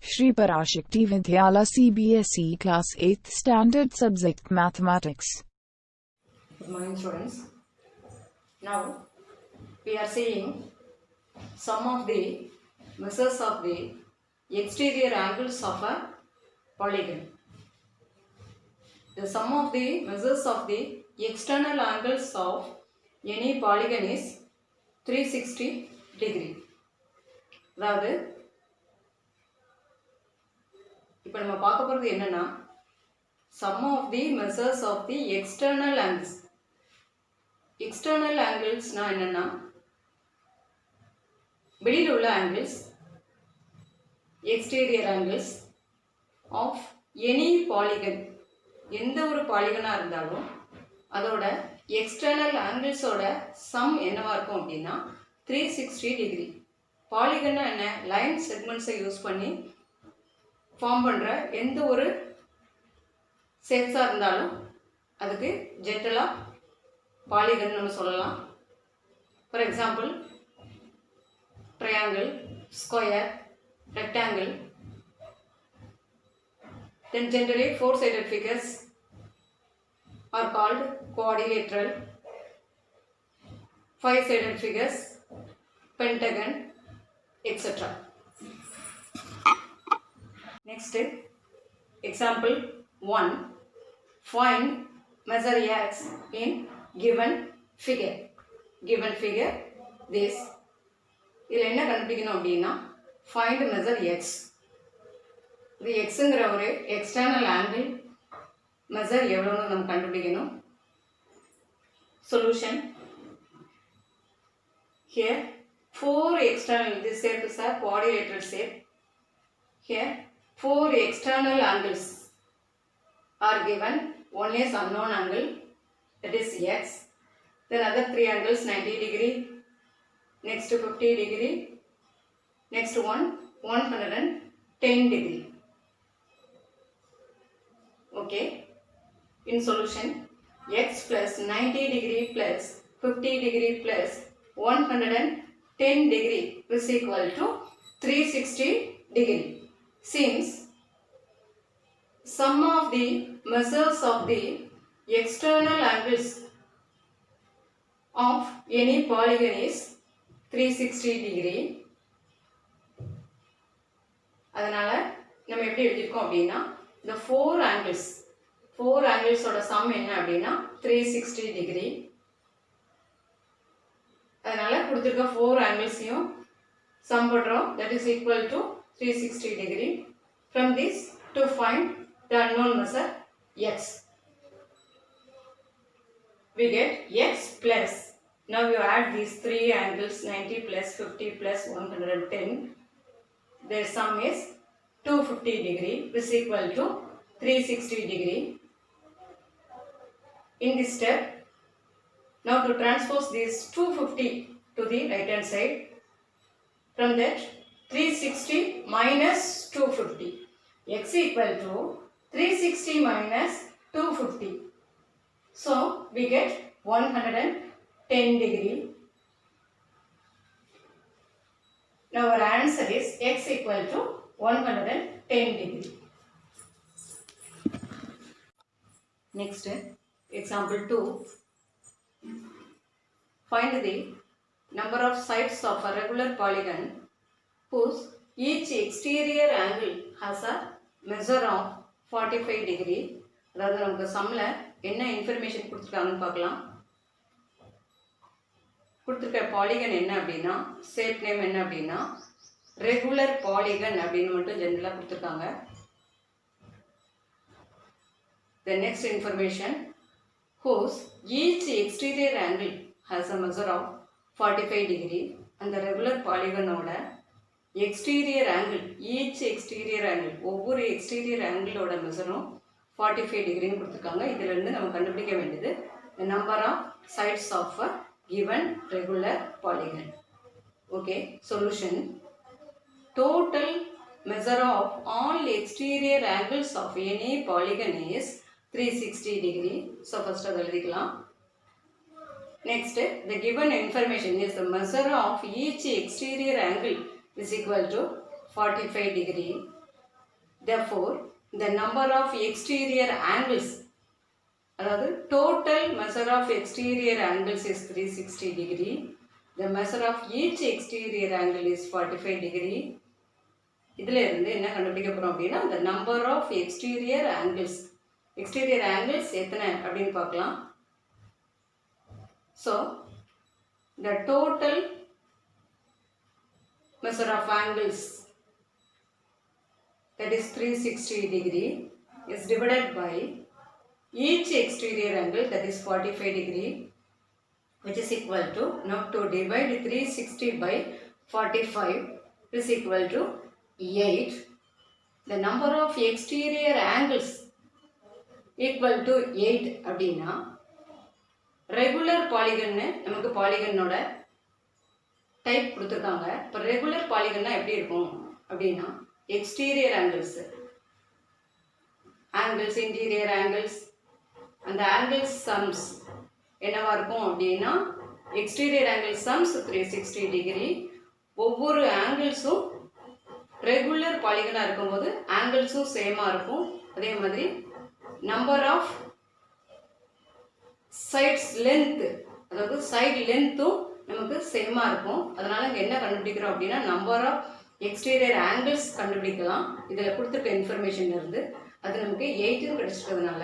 Shri Parashakti Vidyala CBSE Class 8th Standard Subject Mathematics. Good morning, students. Now we are seeing some of the measures of the exterior angles of a polygon. The sum of the measures of the external angles of any polygon is 360 degree. அதாவது இப்போ நம்ம பார்க்க போகிறது என்னன்னா sum of the measures of the external angles. External angles na என்னன்னா வெளியில் உள்ள angles, exterior angles of any polygon. எந்த ஒரு பாலிகனாக இருந்தாலும் அதோட எக்ஸ்டர்னல் ஆங்கிள்ஸோட சம் என்னவா இருக்கும் அப்படின்னா 360 டிகிரி. பாலிகன்னா என்ன? லைன் செக்மெண்ட்ஸை யூஸ் பண்ணி ஃபார்ம் பண்ணுற எந்த ஒரு ஷேப்ஸாக இருந்தாலும் அதுக்கு ஜென்ரலாக பாலிகன் நம்ம சொல்லலாம். For example triangle, square, rectangle. Then generally four-sided figures are called quadrilateral. Five-sided figures, pentagon, etc. Next, example 1. Find measure x in given figure. Given figure this. இதில் என்ன கண்டுபிடிக்கணும் அப்படின்னா find measure x. இது எக்ஸுங்கிற ஒரு external angle measure எவ்வளோன்னு நம்ம கண்டுபிடிக்கணும். Solution here 4 external, this shape is a quadrilateral shape. Here 4 external angles are given. One is unknown angle, that is x. Then other 3 angles 90 degree, next 50 degree, next one 110 degree. Okay, in solution x plus 90 degree plus 50 degree plus 110 degree is equal to 360 degree. Since sum of the measures of the external angles of any polygon is 360 degree, அதனால நம்ம எப்படி எழுதிருக்கோம் அப்படின்னா the four angles ஓட sum என்ன அப்படின்னா 360 degree. அதனால கொடுத்திருக்க 4 angles-ஐயும் sum பண்றோம், that is equal to 360 degree. From this to find the unknown measure x, we get x plus, now you add these 3 angles 90 plus 50 plus 110, their sum is 250 degree is equal to 360 degree. In this step, now to transpose this 250 to the right hand side, from that 360 minus 250, x equal to 360 minus 250. So we get 110 degree. Now our answer is x equal to 110 degree. Next, example 2. Find the number of sides of a regular polygon whose each exterior angle has a measure of 45 degree. அதாவது நமக்கு சம்மில் என்ன information கொடுத்துருக்காங்கன்னு பார்க்கலாம். கொடுத்துருக்க polygon என்ன அப்படின்னா, shape name என்ன அப்படின்னா ரெகுலர் பாலிகன் அப்படின்னு மட்டும் ஜென்ரலாக கொடுத்துருக்காங்க. The next information, whose each exterior angle has a measure of 45 degree. அந்த ரெகுலர் பாலிகனோட exterior angle, each exterior angle, ஒவ்வொரு எக்ஸ்டீரியர் ஆங்கிளோட மெசரும் 45 டிகிரின்னு கொடுத்துருக்காங்க. இதிலிருந்து நம்ம கண்டுபிடிக்க வேண்டியது the number of sides of a given regular polygon. Okay, solution. Total measure of all exterior angles of any polygon is 360 degree. So first அதை எழுதிக்கலாம். Next, the given information is the measure of each exterior angle is equal to 45 degree. Therefore, the number of exterior angles, அதாவது total measure of exterior angles is 360 degree. The measure of each exterior angle is 45 degree. இதில் இருந்து என்ன கண்டுபிடிக்க போகிறோம் அப்படின்னா the number of exterior angles. exterior angles எத்தனை அப்படின்னு பார்க்கலாம். So, the total measure of angles, that is 360 degree, is divided by each exterior angle, that is 45 degree, which is equal to, now to divide 360 by 45 is equal to 8. The number of exterior angles equal to 8 அப்படின்னா regular பாலிகன்னு நமக்கு பாலிகனோட type கொடுத்துருக்காங்க. இப்போ regular பாலிகன்னா எப்படி இருக்கும் அப்படின்னா exterior angles, interior angles, அந்த angles sums என்னவா இருக்கும் அப்படின்னா எக்ஸ்டீரியர் ஆங்கிள் சம்ஸ் 360 டிகிரி. ஒவ்வொரு ஆங்கிள்ஸும் ரெகுலர் பாலிகனாக இருக்கும்போது ஆங்கிள்ஸும் சேமாக இருக்கும். அதே மாதிரி நம்பர் ஆஃப் சைட்ஸ் லென்த்து, அதாவது சைடு லென்த்தும் நமக்கு சேமாக இருக்கும். அதனால் இங்கே என்ன கண்டுபிடிக்கிறோம் அப்படின்னா நம்பர் ஆஃப் எக்ஸ்டீரியர் ஆங்கிள்ஸ் கண்டுபிடிக்கலாம். இதில் கொடுத்துருக்க இன்ஃபர்மேஷன் இருந்து அது நமக்கு 8 கிடைச்சிருக்கிறதுனால,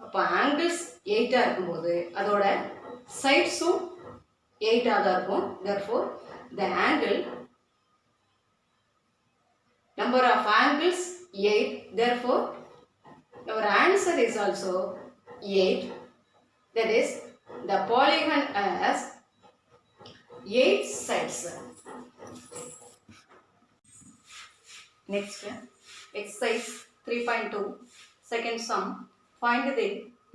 அப்போ ஆங்கிள்ஸ் 8ஆக இருக்கும்போது அதோட சைட்ஸும் 8ஆக தான் இருக்கும். therefore the angle number of angles 8, therefore our answer is also 8. That is, the polygon has 8 sides. Next, exercise 3.2, second sum. Find the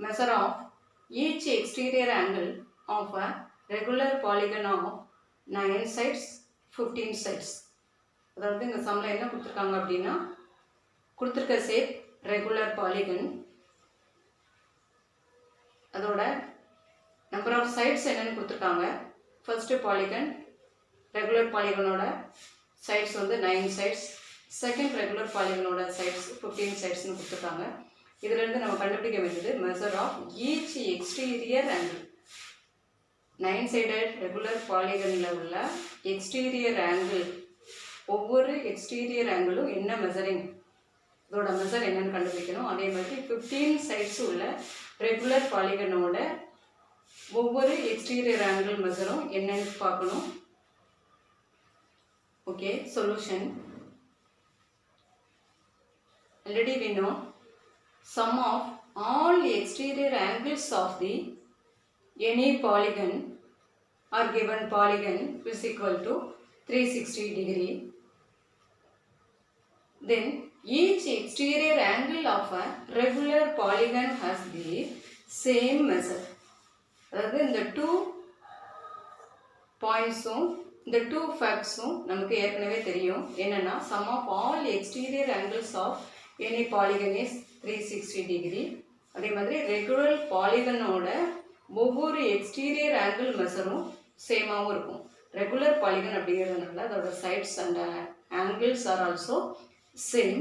measure of each exterior angle of a regular polygon of 9 sides, 15 sides. அதாவது இந்த சம்மில் என்ன கொடுத்துருக்காங்க அப்படின்னா கொடுத்துருக்க shape regular polygon, அதோட number of sides என்னென்னு கொடுத்துருக்காங்க. ஃபர்ஸ்ட்டு பாலிகன், ரெகுலர் பாலிகனோட சைட்ஸ் வந்து 9 சைட்ஸ், செகண்ட் ரெகுலர் பாலிகனோட சைட்ஸ் 15 சைட்ஸ்னு கொடுத்துருக்காங்க. இதிலேருந்து நம்ம கண்டுபிடிக்க வேண்டியது measure of each exterior angle. 9 sided regular பாலிகனில் உள்ள எக்ஸ்டீரியர் ஆங்கிள், ஒவ்வொரு எக்ஸ்டீரியர் ஆங்கிளும் என்ன மெஷரிங், இதோட மெஷர் என்னன்னு கண்டுபிடிக்கணும். அதே மாதிரி 15 சைட்ஸ் உள்ள ரெகுலர் பாலிகனோட ஒவ்வொரு எக்ஸ்டீரியர் ஆங்கிள் மெஷரும் என்னன்னு பார்க்கணும். Okay, solution. Already we know sum of all exterior angles of the any polygon or given polygon is equal to 360 degree. Then each exterior angle of a regular polygon has the same measure. அதாவது இந்த 2 பாயிண்ட்ஸும் இந்த 2 ஃபேக்ட்ஸும் நமக்கு ஏற்கனவே தெரியும். என்னென்னா sum of all exterior angles of any polygon is 360 degree. அதே மாதிரி regular பாலிகனோட ஒவ்வொரு எக்ஸ்டீரியர் ஆங்கிள் மெஷரும் சேமாகவும் இருக்கும். ரெகுலர் பாலிகன் அப்படிங்கிறதுனால அதோட sides and angles are also same.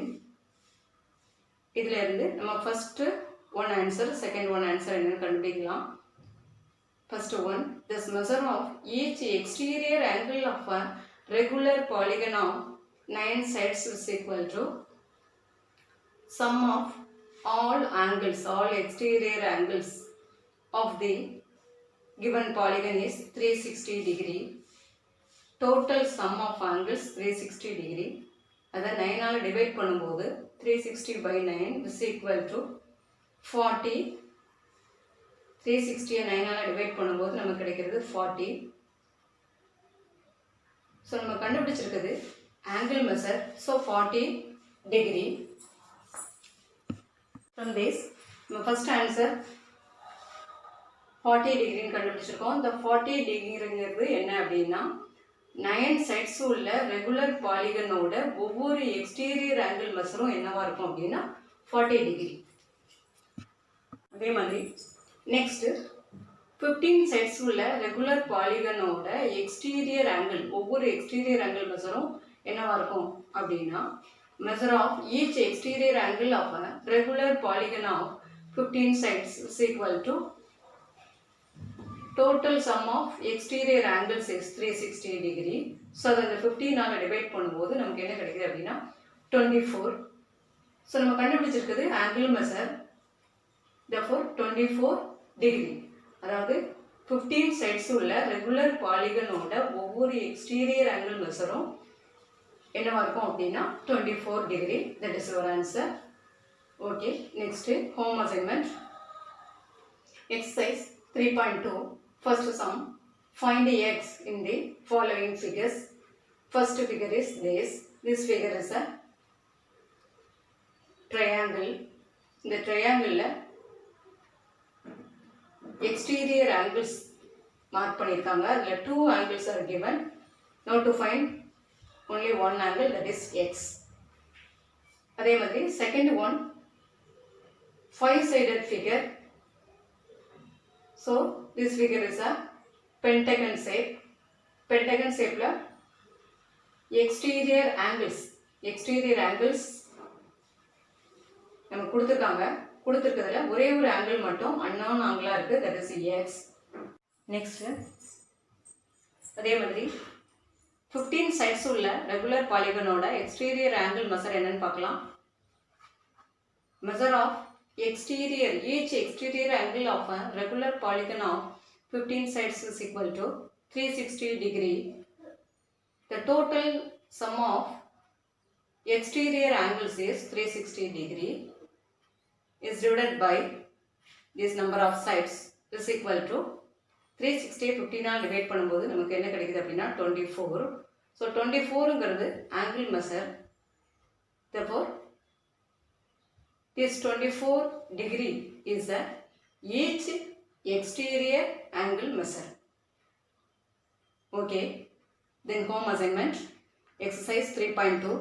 இதில் இருந்து நம்ம first one answer, second one answer என்னென்னு கண்டுபிடிக்கலாம். First one, this measure of each exterior angle of a regular polygon of 9 sides is equal to sum of all angles, all exterior angles of the given polygon is 360 degree. Total sum of angles 360 degree. அதை 9ஆல் divide பண்ணும்போது 360 by 9 is equal to 40. 360 9ஆல் divide பண்ணும்போது நமக்கு கிடைக்கிறது 40. So நம்ம கண்டுபிடிச்சிருக்குது angle measure, so 40 degree. From this, நம்ம first answer 40 degree கண்டுபிடிச்சிருக்கோம். இந்த 40 டிகிரிங்கிறது என்ன அப்படின்னா 9 சைட்ஸ் உள்ள ரெகுலர் பாலிகனோட ஒவ்வொரு எக்ஸ்டீரியர் ஆங்கிள் மெஷரும் என்னவா இருக்கும் அப்படின்னா 40 டிகிரி. அதே மாதிரி நெக்ஸ்ட் 15 சைட்ஸ் உள்ள ரெகுலர் பாலிகனோட எக்ஸ்டீரியர் ஆங்கிள், ஒவ்வொரு எக்ஸ்டீரியர் ஆங்கிள் மெஷரும் என்னவா இருக்கும் அப்படின்னா measure of each exterior angle of a regular polygon of 15 sides is equal to total sum of exterior angles is 360 degree. So அதை 15 ஆல டிவைட் பண்ணும்போது நமக்கு என்ன கிடைக்குது அப்படின்னா 24. ஸோ நம்ம கண்டுபிடிச்சிருக்குது angle measure, therefore 24 degree. அதாவது 15 sides உள்ள ரெகுலர் பாலிகனோட ஒவ்வொரு எக்ஸ்டீரியர் ஆங்கிள் மெஷரும் என்னவா இருக்கும் அப்படின்னா 24 degree. That is your answer. Okay, next home assignment. Exercise 3.2. First sum. Find x in the following figures. First figure is this. This figure is a triangle. In the triangle exterior angles mark பண்ணிருக்காங்க. அதுல 2 angles are given. Now to find only one angle, that is x. அதே மாதிரி second one, 5-sided figure. So this figure is a pentagon shape. Pentagon shape la exterior angles நம்ம கொடுத்துருக்கிறதுல ஒரே ஒரு angle மட்டும் unknown ஆங்கிளா இருக்கு, that is x. Next அதே மாதிரி 15 sides உள்ள ரெகுலர் பாலிகனோட எக்ஸ்டீரியர் ஆங்கிள் மெஷர் என்னன்னு பார்க்கலாம். Measure of exterior, each exterior angle of a regular polygon of 15 sides is equal to 360 degree. The total sum of exterior angles is 360 degree is divided by this number of sides is equal to 360 15 ஆல் divide பண்ணும்போது நமக்கு என்ன கிடைக்குது அப்படின்னா 24. So 24ங்கிறது angle measure. therefore this 24 degree is the each exterior angle measure. Okay, then home assignment. Exercise 3.2.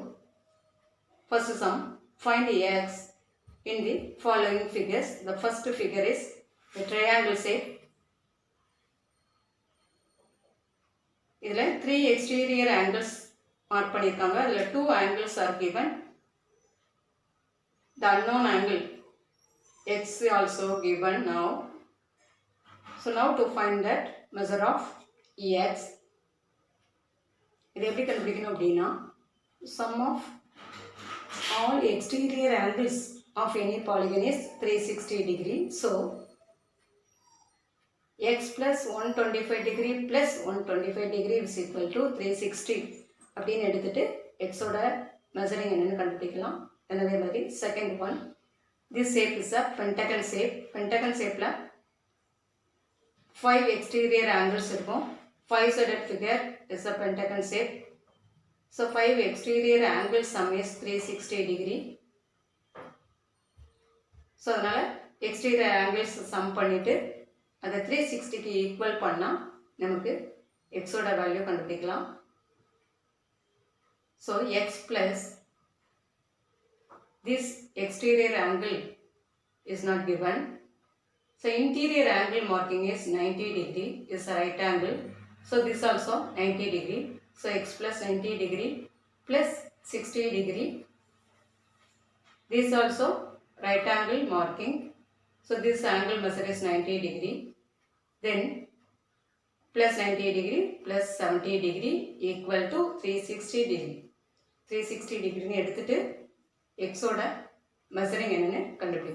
First sum. Find x in the following figures. The first figure is a triangle shape. இதுல 3 exterior angles mark பண்ணிருக்காங்க. அதுல 2 angles are given. The unknown angle x also given now. So now to find that measure of x. இது எப்படி கண்டுபிடிக்கணும் அப்படின்னா sum of all exterior angles of any polygon is 360 degree. So x plus 125 degree plus 125 degree is equal to 360 அப்படின்னு எடுத்துட்டு x ஓட measuring என்னன்னு கண்டுபிடிக்கலாம். அதே மாதிரி second one, this shape is a pentagon shape. Pentagon shapeல 5 exterior angles இருக்கும். 5-sided figure is a pentagon shape. So 5 exterior angles sum is 360 degree. So அதனால exterior angles sum பண்ணிட்டு அதை 360க்கு ஈக்குவல் பண்ணா நமக்கு x ஓட வேல்யூ கண்டுபிடிக்கலாம். So x plus this exterior angle is not given. So interior angle marking is 90 degree, is a right angle. So this also 90 degree. So x plus 90 degree plus 60 degree. This also right angle marking. So this angle measure is 90 degree. Then plus 90 degree plus 70 degree equal to 360 degree. 360 degree எடுத்துட்டு x ஓட measuring என்னன்னு கண்டுபிடிக்கலாம்.